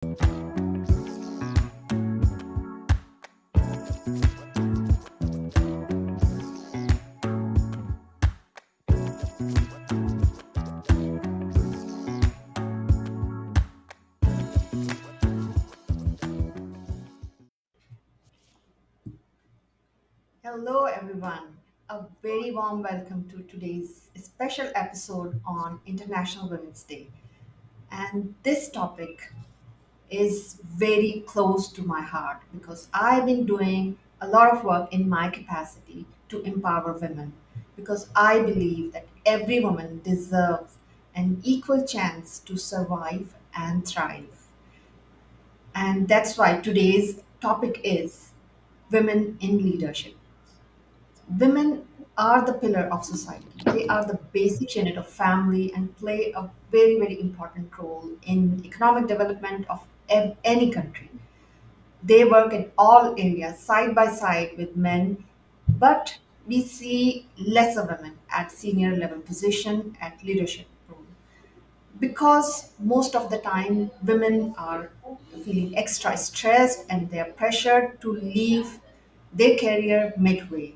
Hello, everyone. A very warm welcome to today's special episode on International Women's Day. And this topic is very close to my heart because I've been doing a lot of work in my capacity to empower women because I believe that every woman deserves an equal chance to survive and thrive. And that's why today's topic is women in leadership. Women are the pillar of society. They are the basic unit of family and play a very, very important role in economic development of any country. They work in all areas side by side with men, but we see lesser women at senior level position at leadership role because most of the time women are feeling extra stressed and they are pressured to leave their career midway,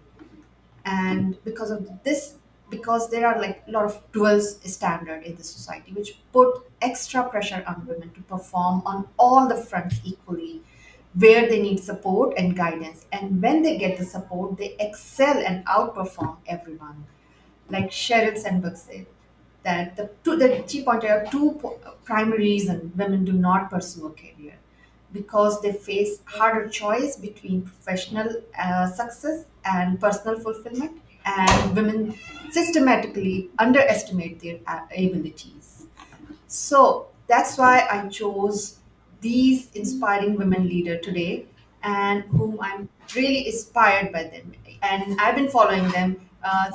and because of this, because there are like a lot of dual standard in the society which put extra pressure on women to perform on all the fronts equally, where they need support and guidance, and when they get the support they excel and outperform everyone. Like Sheryl Sandberg said, that she pointed out primary reasons women do not pursue a career because they face harder choice between professional success and personal fulfillment, and women systematically underestimate their abilities. So that's why I chose these inspiring women leader today, and whom I'm really inspired by them. And I've been following them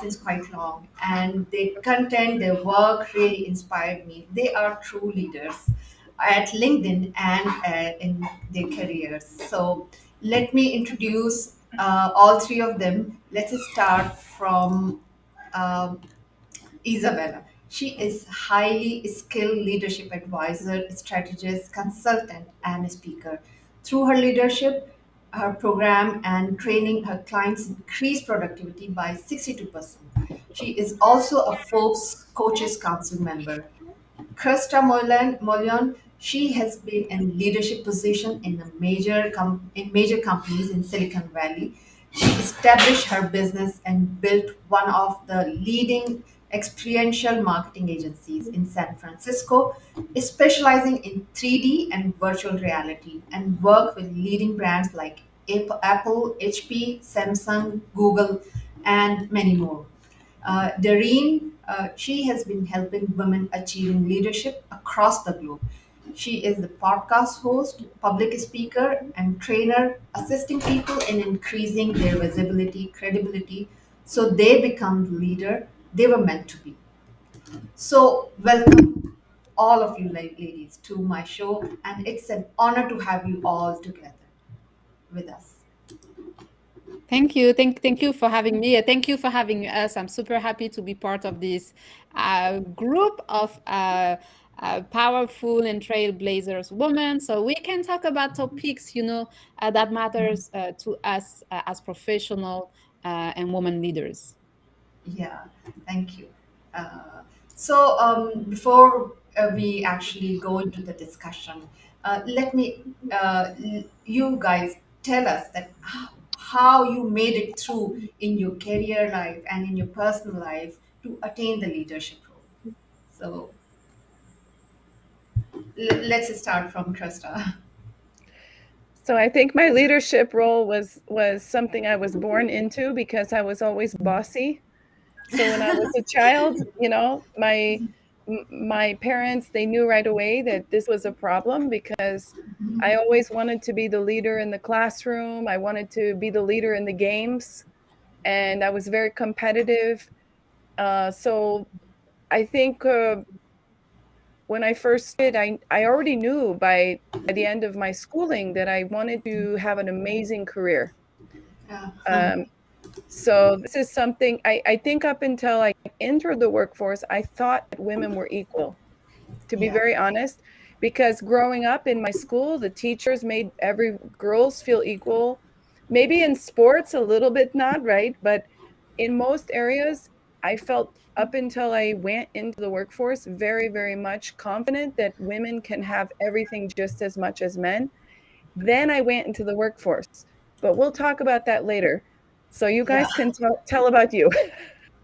since quite long, and their content, their work really inspired me. They are true leaders at LinkedIn and in their careers. So let me introduce all three of them. Let's start from um Izabella. She is highly skilled leadership advisor, strategist, consultant, and speaker. Through her leadership, her program and training, her clients increase productivity by 62%. She is also a Forbes Coaches Council member. Krista Molyon, she has been in leadership position in in major companies in Silicon Valley. She established her business and built one of the leading experiential marketing agencies in San Francisco, specializing in 3D and virtual reality, and work with leading brands like Apple, HP, Samsung, Google, and many more. Darine, she has been helping women achieving leadership across the globe. She is the podcast host, public speaker, and trainer, assisting people in increasing their visibility, credibility, so they become the leader they were meant to be. So, welcome all of you ladies to my show, and it's an honor to have you all together with us. Thank you. Thank you for having me. Thank you for having us. I'm super happy to be part of this group of powerful and trailblazers women. So we can talk about topics, that matters to us as professional and women leaders. Yeah, thank you. Before we actually go into the discussion, let me, you guys tell us that how you made it through in your career life and in your personal life to attain the leadership role. So let's start from Krista. So I think my leadership role was something I was born into because I was always bossy. So when I was a child, my parents, they knew right away that this was a problem because I always wanted to be the leader in the classroom. I wanted to be the leader in the games, and I was very competitive. So I think when I first started, I already knew by the end of my schooling that I wanted to have an amazing career. Yeah. Um, so this is something I think up until I entered the workforce, I thought that women were equal, to be Yeah. very honest, because growing up in my school, the teachers made every girls feel equal. Maybe in sports a little bit not, right? But in most areas, I felt up until I went into the workforce very, very much confident that women can have everything just as much as men. Then I went into the workforce. But we'll talk about that later. So you Yeah. guys can tell about you.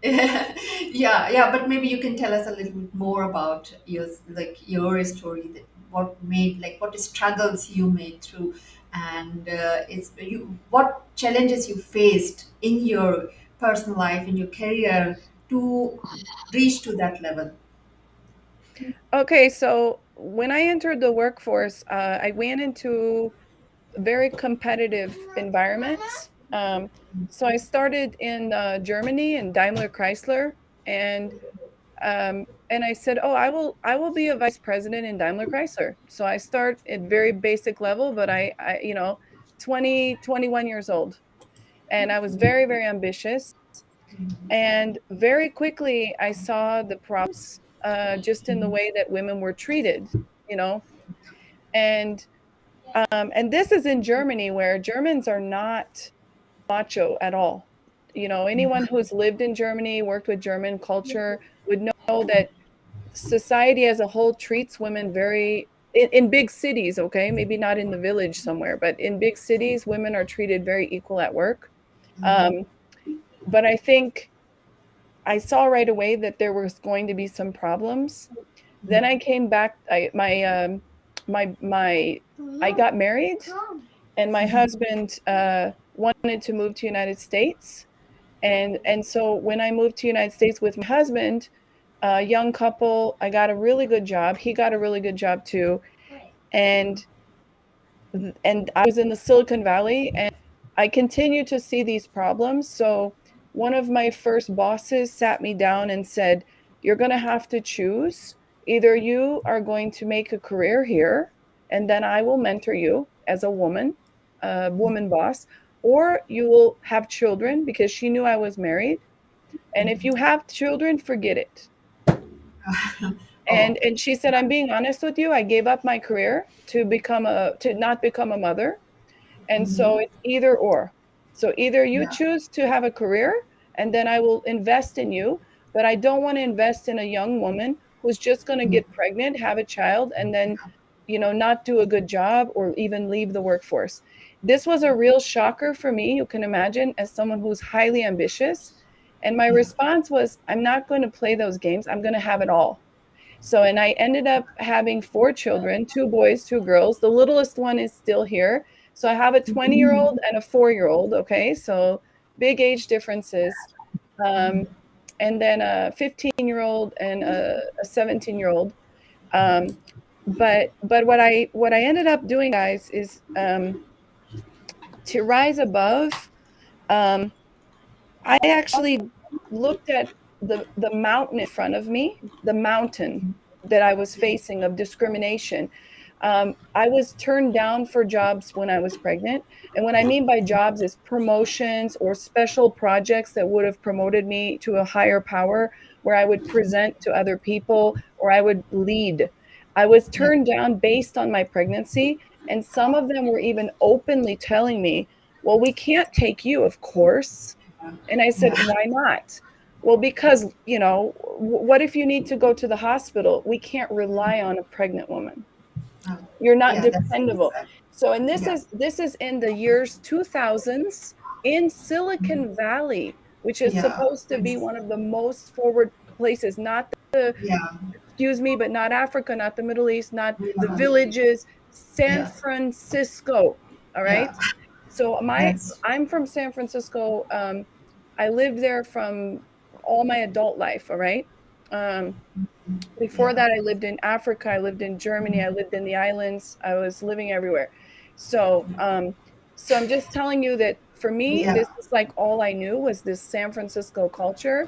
Yeah, yeah, but maybe you can tell us a little bit more about your story, that what made, like, what struggles you made through, and it's you what challenges you faced in your personal life, in your career, to reach to that level. Okay, so when I entered the workforce, I went into very competitive environments. So I started in Germany in Daimler Chrysler, and and I said, "Oh, I will be a vice president in Daimler Chrysler." So I start at very basic level, but I 21 years old, and I was very, very ambitious. And very quickly, I saw the problems just in the way that women were treated, you know, and and this is in Germany, where Germans are not macho at all. Anyone who's lived in Germany, worked with German culture, would know that society as a whole treats women very, in big cities, okay, maybe not in the village somewhere, but in big cities, women are treated very equal at work. Um, but I think I saw right away that there was going to be some problems. Then I came back. I got married, and my husband wanted to move to United States, and so when I moved to United States with my husband, a young couple, I got a really good job. He got a really good job too, and I was in the Silicon Valley, and I continued to see these problems. So one of my first bosses sat me down and said, "You're going to have to choose. Either you are going to make a career here, and then I will mentor you as a woman boss, or you will have children," because she knew I was married. "And if you have children, forget it." Oh, And she said, "I'm being honest with you. I gave up my career to not become a mother, and so it's either or. So either you yeah. choose to have a career, and then I will invest in you, but I don't want to invest in a young woman who's just going to get pregnant, have a child, and then, not do a good job or even leave the workforce." This was a real shocker for me, you can imagine, as someone who's highly ambitious. And my Yeah. response was, "I'm not going to play those games. I'm going to have it all." So, and I ended up having four children, two boys, two girls. The littlest one is still here. So I have a 20-year-old and a 4-year-old. Okay. So big age differences. Um, and then a 15-year-old and a 17-year-old. Um, but what I ended up doing, guys, is to rise above. Um, I actually looked at the mountain in front of me, the mountain that I was facing of discrimination. I was turned down for jobs when I was pregnant. And what I mean by jobs is promotions or special projects that would have promoted me to a higher power, where I would present to other people or I would lead. I was Yeah. turned down based on my pregnancy. And some of them were even openly telling me, "Well, we can't take you, of course." And I said, Yeah. "Why not?" "Well, because, what if you need to go to the hospital? We can't rely on a pregnant woman. Oh, You're not yeah, that's really dependable." sad. So, and this Yeah. is this is in the years 2000s in Silicon Valley, which is Yeah. supposed to be It's, one of the most forward places, not the, yeah. excuse me, but not Africa, not the Middle East, not the Yeah. villages, San Yeah. Francisco. All Yeah. right. So That's, I'm from San Francisco. I lived there from all my adult life. All right. Um, Before yeah. that, I lived in Africa. I lived in Germany. I lived in the islands. I was living everywhere. So, so I'm just telling you that for me, Yeah. this is like all I knew was this San Francisco culture,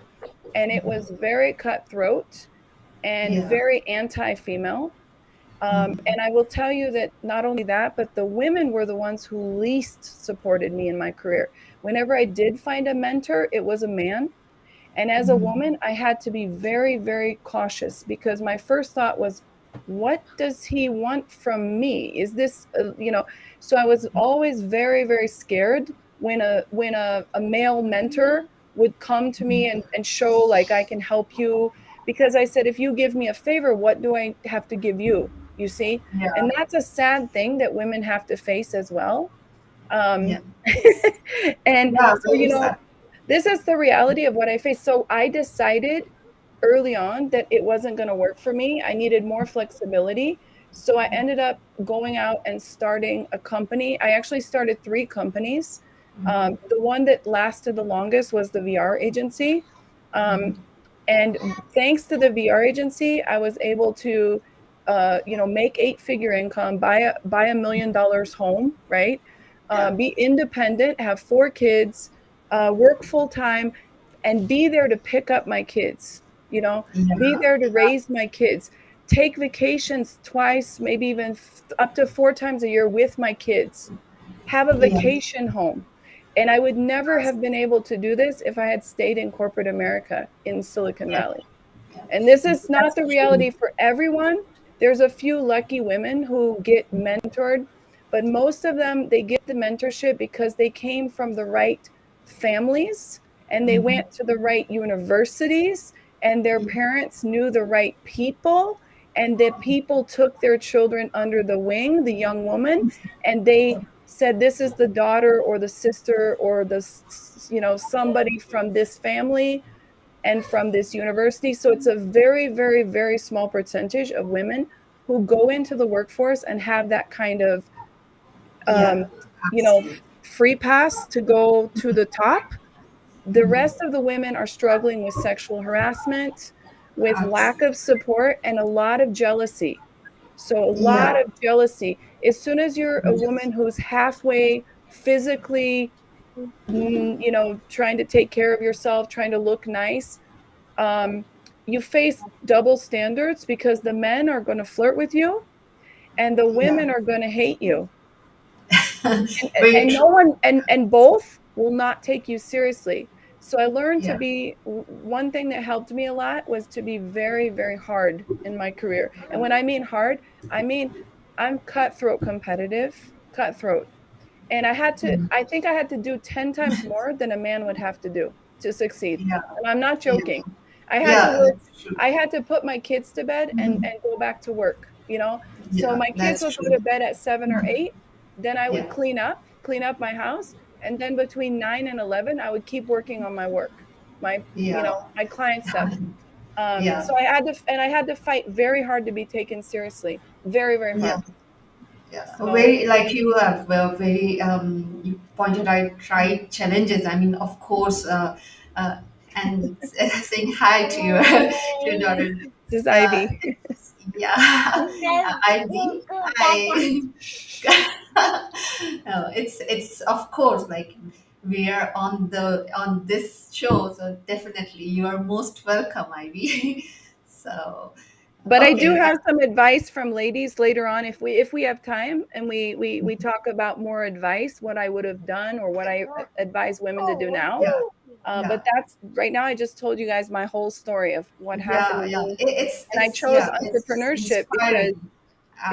and it was very cutthroat and Yeah. very anti-female. And I will tell you that not only that, but the women were the ones who least supported me in my career. Whenever I did find a mentor, it was a man. And as a woman, I had to be very, very cautious, because my first thought was, what does he want from me? Is this, so I was always very, very scared when a male mentor would come to me and show like I can help you, because I said, if you give me a favor, what do I have to give you? You see? And Yeah. that's a sad thing that women have to face as well. Yeah. Um, and Yeah. so, Very sad. this is the reality of what I face. So I decided early on that it wasn't going to work for me. I needed more flexibility. So I ended up going out and starting a company. I actually started three companies. The one that lasted the longest was the VR agency. Um, and thanks to the VR agency, I was able to, make eight-figure income, buy $1 million home, right? Yeah. Be independent, have four kids, work full time, and be there to pick up my kids. Be Yeah. there to raise my kids. Take vacations twice, maybe even up to four times a year with my kids. Have a Yeah. vacation home. And I would never have been able to do this if I had stayed in corporate America in Silicon Yeah. Valley. Yeah. And this is not That's the true. reality for everyone. There's a few lucky women who get mentored, but most of them, they get the mentorship because they came from the right families and they went to the right universities and their parents knew the right people and the people took their children under the wing, the young woman, and they said, this is the daughter or the sister or somebody from this family and from this university. So it's a very, very, very small percentage of women who go into the workforce and have that kind of, Yeah. um, you know, Absolutely. free pass to go to the top. The rest of the women are struggling with sexual harassment, with lack Absolutely. of support, and a lot of jealousy. So, a lot Yeah. of jealousy. As soon as you're a Yes. woman who's halfway physically, trying to take care of yourself, trying to look nice, um, you face double standards because the men are going to flirt with you and the Yeah. women are going to hate you, and, Very and no true. one and both will not take you seriously. So I learned to Yeah. be, one thing that helped me a lot was to be very, very hard in my career. And when I mean hard, I mean I'm cutthroat competitive, cutthroat. And I think I had to do 10 times more than a man would have to do to succeed. Yeah. And I'm not Yeah. joking. I had to Yeah. work, That's true. I had to put my kids to bed and go back to work. So Yeah. my kids That's would go true. to bed at 7 or 8. Then I would Yeah. clean up my house. And then between 9 and 11, I would keep working on my work, Yeah. my client stuff. Yeah. So I had to fight very hard to be taken seriously. Very, very Yeah. hard. Yeah, So very like you have very you pointed out right challenges. I mean, of course, uh, and saying hi to your to your daughter. this is Uh, Ivy. yeah, Ivy. Hi. No, it's of course like we are on this show, so definitely you are most welcome, Ivy. So But I do okay, have some advice from ladies later on if we have time and we talk about more advice, what I would have done or what I advise women to do now. yeah, But yeah. that's right now. I just told you guys my whole story of what happened Yeah, with yeah. me, and I It's chose yeah, it's entrepreneurship because inspiring.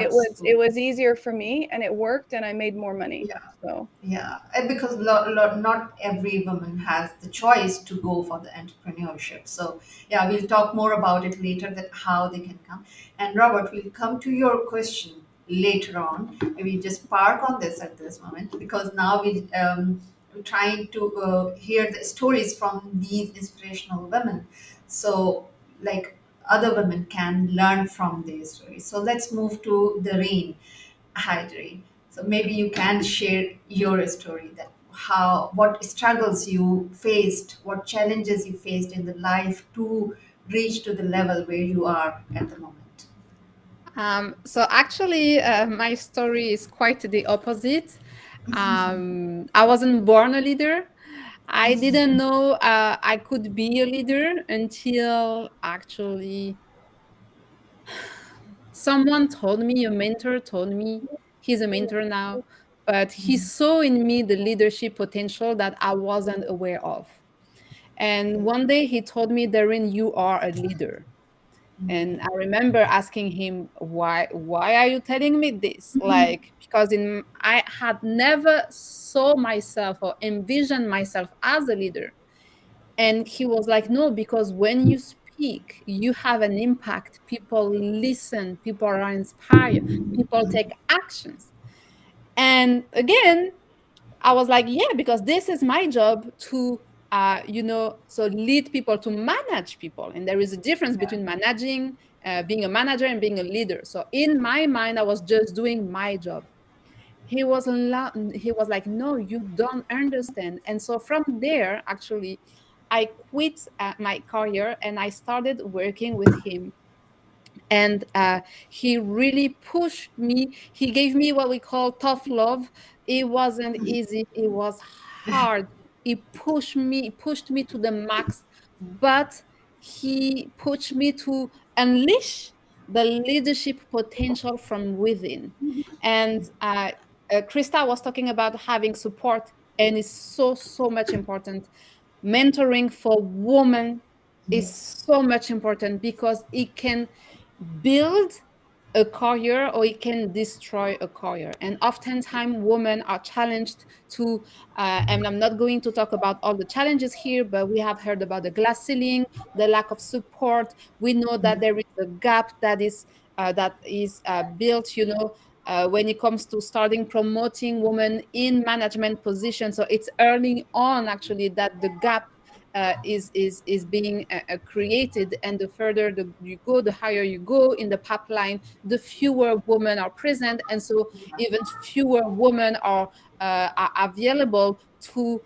it was it Absolutely. was easier for me and it worked and I made more money. Yeah, So yeah. And because not every woman has the choice to go for the entrepreneurship. So yeah, we'll talk more about it later that how they can come. And Robert, we'll come to your question later on. We just park on this at this moment because now we're trying to hear the stories from these inspirational women. So like other women can learn from their stories. So let's move to Darine. Hi, Darine. So maybe you can share your story that how what struggles you faced, what challenges you faced in the life to reach to the level where you are at the moment. So actually, my story is quite the opposite. I wasn't born a leader. I didn't know I could be a leader until actually someone told me, a mentor told me, he's a mentor now, but he saw in me the leadership potential that I wasn't aware of. And one day he told me, Darren, you are a leader. And I remember asking him, why are you telling me this? Like, because in I had never saw myself or envisioned myself as a leader. And he was like, no, because when you speak, you have an impact. People listen, people are inspired, people take actions. And again, I was like, yeah, because this is my job to, so lead people, to manage people. And there is a difference Yeah. between managing, being a manager and being a leader. So in my mind, I was just doing my job. He was like, no, you don't understand. And so from there, actually, I quit my career and I started working with him. And he really pushed me. He gave me what we call tough love. It wasn't easy, it was hard. He pushed me to the max, but he pushed me to unleash the leadership potential from within. And Krista was talking about having support, and it's so much important. Mentoring for women is Yes. so much important because it can build a career or it can destroy a career. And oftentimes women are challenged to, and I'm not going to talk about all the challenges here, but we have heard about the glass ceiling, the lack of support. We know that there is a gap that is built, when it comes to starting promoting women in management positions. So it's early on actually that the gap is being created, and the further you go, the higher you go in the pipeline, the fewer women are present, and so even fewer women are available to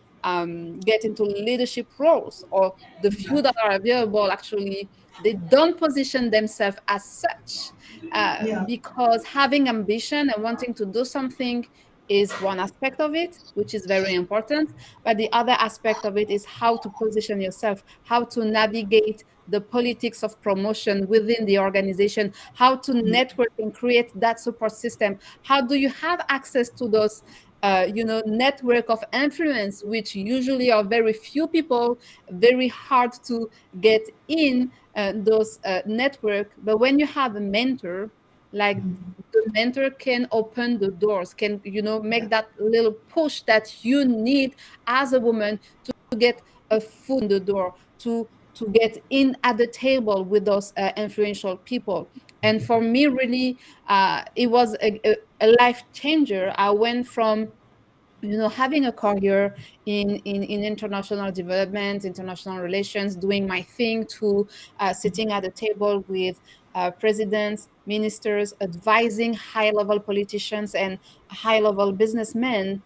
get into leadership roles, or the few that are available actually they don't position themselves as such, Yeah. because having ambition and wanting to do something is one aspect of it, which is very important. But the other aspect of it is how to position yourself, how to navigate the politics of promotion within the organization, how to network and create that support system. How do you have access to those network of influence, which usually are very few people, very hard to get in those network. But when you have a mentor, like, the mentor can open the doors, can Yeah. make that little push that you need as a woman to get a foot in the door, to get in at the table with those influential people. And for me, really, it was a life changer. I went from having a career in international development, international relations, doing my thing, to sitting at a table with presidents, ministers, advising high level politicians and high level businessmen,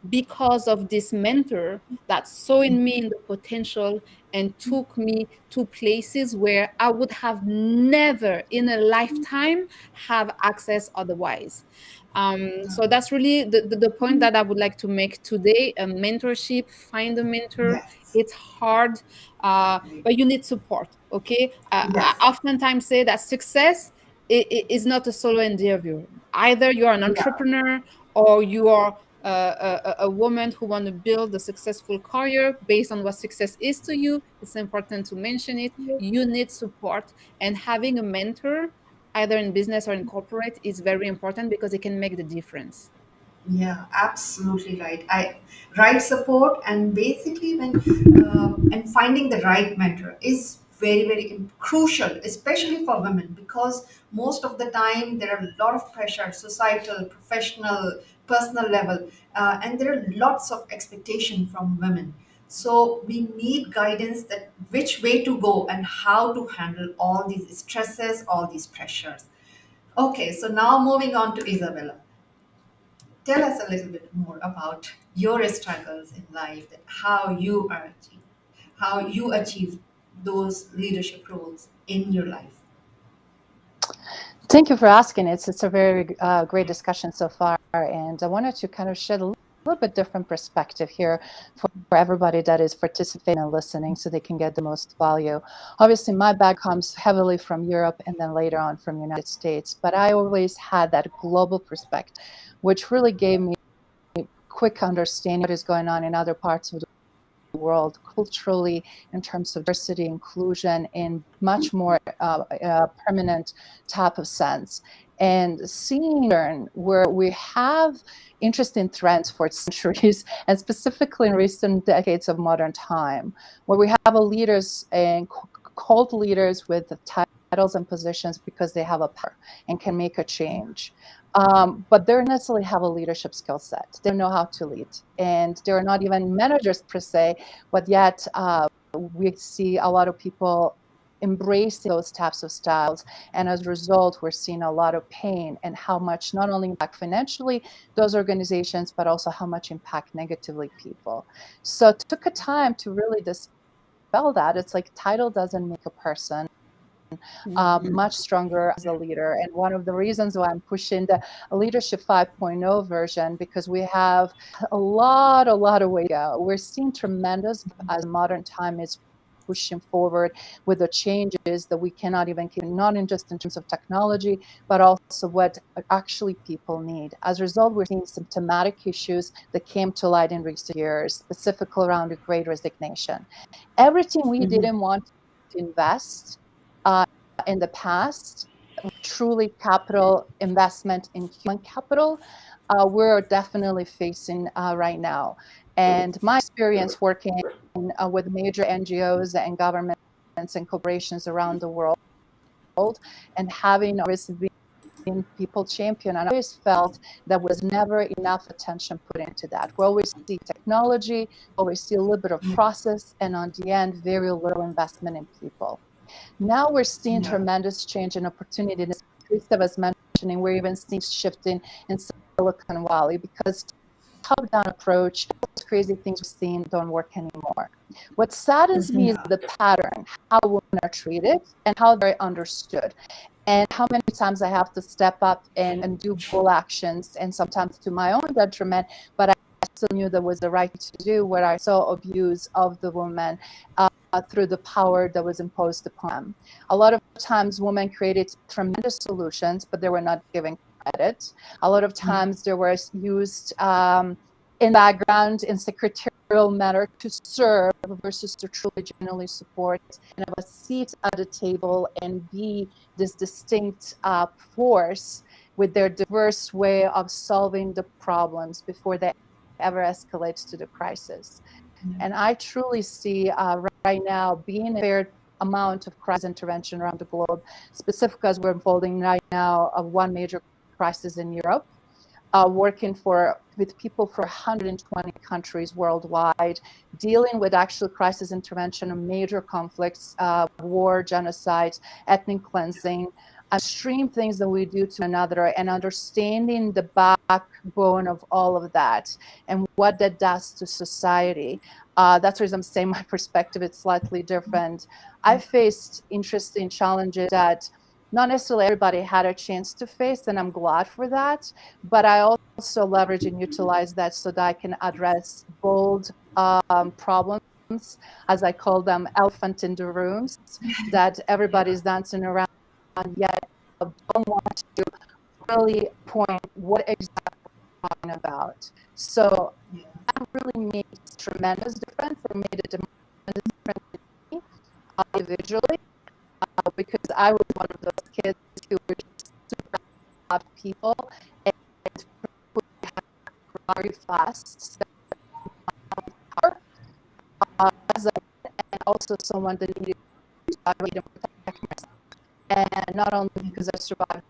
because of this mentor that saw in me in the potential and took me to places where I would have never in a lifetime have access otherwise. So that's really the point that I would like to make today. A mentorship, find a mentor. Yes. It's hard, but you need support. Okay. I Yes. oftentimes say that success is not a solo endeavor. Either you are an Yeah. entrepreneur, or you are a woman who want to build a successful career based on what success is to you. It's important to mention it. You need support, and having a mentor, either in business or in corporate, is very important because it can make the difference. Yeah, absolutely right. I right support, and basically when and finding the right mentor is very crucial, especially for women, because most of the time there are a lot of pressure, societal, professional, personal level, and there are lots of expectation from women. So we need guidance that which way to go and how to handle all these stresses, all these pressures. Okay, so now moving on to Isabella. Tell us a little bit more about your struggles in life, that how you achieved those leadership roles in your life. Thank you for asking. It's a very great discussion so far, and I wanted to kind of shed a little bit different perspective here for everybody that is participating and listening, so they can get the most value. Obviously, my background comes heavily from Europe and then later on from United States, but I always had that global perspective, which really gave me quick understanding of what is going on in other parts of the world culturally in terms of diversity, inclusion, in much more permanent type of sense. And seeing where we have interesting trends for centuries, and specifically in recent decades of modern time, where we have leaders and cult leaders with the titles and positions because they have a power and can make a change. But they don't necessarily have a leadership skill set. They don't know how to lead. And they're not even managers per se, but yet we see a lot of people embracing those types of styles. And as a result, we're seeing a lot of pain and how much not only impact financially those organizations, but also how much impact negatively people. So it took a time to really dispel that. It's like title doesn't make a person. Much stronger as a leader. And one of the reasons why I'm pushing the Leadership 5.0 version, because we have a lot of way to go. We're seeing tremendous as modern time is pushing forward with the changes that we cannot even keep, not in just in terms of technology, but also what actually people need. As a result, we're seeing symptomatic issues that came to light in recent years, specifically around the Great Resignation. Everything we didn't want to invest in the past, truly capital investment in human capital, we're definitely facing right now. And my experience working with major NGOs and governments and corporations around the world, and having obviously been people champion, and I always felt there was never enough attention put into that. We always see technology, always see a little bit of process, and on the end, very little investment in people. Now we're seeing tremendous change and opportunity. And as Krista was mentioning, we're even seeing shifting in Silicon Valley because top-down approach, those crazy things we're seeing don't work anymore. What saddens me is the pattern, how women are treated and how they're understood. And how many times I have to step up and do bold actions, and sometimes to my own detriment, but I still knew that was the right thing to do, where I saw abuse of the woman through the power that was imposed upon them. A lot of times women created tremendous solutions, but they were not given credit. A lot of times they were used in background in secretarial manner to serve versus to truly genuinely support and have a seat at the table and be this distinct force with their diverse way of solving the problems before they ever escalate to the crisis. And I truly see right now being a fair amount of crisis intervention around the globe, specifically as we're unfolding right now of one major crisis in Europe, working with people for 120 countries worldwide, dealing with actual crisis intervention of major conflicts, war, genocide, ethnic cleansing, extreme things that we do to another, and understanding the backbone of all of that and what that does to society. That's the reason I'm saying my perspective is slightly different. I faced interesting challenges that not necessarily everybody had a chance to face, and I'm glad for that. But I also leverage and utilize that so that I can address bold problems, as I call them, elephant in the rooms, that everybody's dancing around, yet don't want to really point what exactly we're talking about. So that really makes tremendous difference. It made a tremendous difference to me individually, because I was one of those kids who were just super loud people and very fast. As a, and also someone that needed to evaluate and protect myself. And not only because I survived,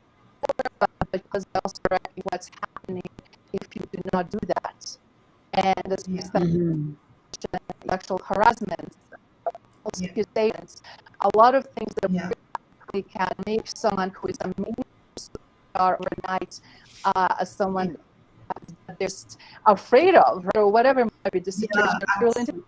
but because I also recognize what's happening if you do not do that. And as you said, sexual harassment, false accusations, a lot of things that really can make someone who is a major superstar overnight as someone that they're afraid of, or whatever might be the situation.